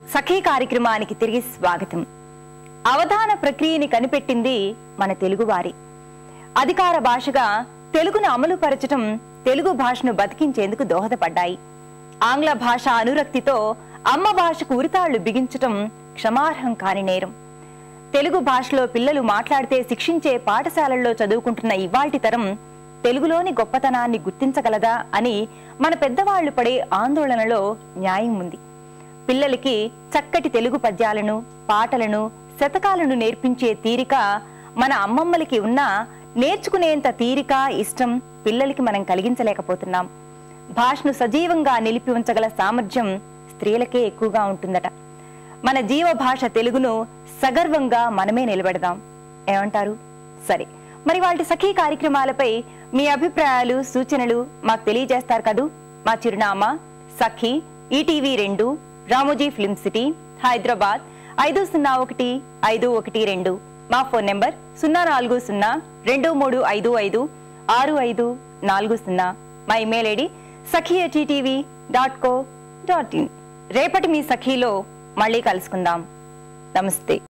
సఖీ కార్యక్రమానికి తిరిగి స్వాగతం. అవధాన ప్రక్రియని కనిపెట్టింది మన తెలుగువారి. అధికార భాషగా తెలుగును అమలుపరచడం తెలుగు భాషను బతికించేందుకు దోహదపడ్డాయి. ఆంగ్ల భాష అనురక్తితో అమ్మ భాషకు ఉరితాళ్లు బిగించటం క్షమార్హం కాని నేరం. తెలుగు భాషలో పిల్లలు మాట్లాడితే శిక్షించే పాఠశాలల్లో చదువుకుంటున్న ఇవాల్టి తరం తెలుగులోని గొప్పతనాన్ని గుర్తించగలదా అని మన పెద్దవాళ్లు పడే ఆందోళనలో న్యాయం ఉంది. పిల్లలకి చక్కటి తెలుగు పద్యాలను, పాటలను, శతకాలను నేర్పించే తీరిక మన అమ్మమ్మలకి ఉన్నా నేర్చుకునేంత తీరిక, ఇష్టం పిల్లలకి మనం కలిగించలేకపోతున్నాం. భాషను సజీవంగా నిలిపి ఉంచగల సామర్థ్యం స్త్రీలకే ఎక్కువగా ఉంటుందట. మన జీవ భాష తెలుగును సగర్వంగా మనమే నిలబెడదాం. ఏమంటారు? సరే, మరి వాటి సఖీ కార్యక్రమాలపై మీ అభిప్రాయాలు, సూచనలు మాకు తెలియజేస్తారు కదూ. మా చిరునామా Sakhi, ETV 2, Ramoji film city, Hyderabad 501512. మా ఫోన్ నెంబర్ 04023556540. మా ఇమెయిల్ ఐడి sakhi@ettv.co.in. రేపటి మీ సఖీలో మళ్ళీ కలుసుకుందాం. నమస్తే.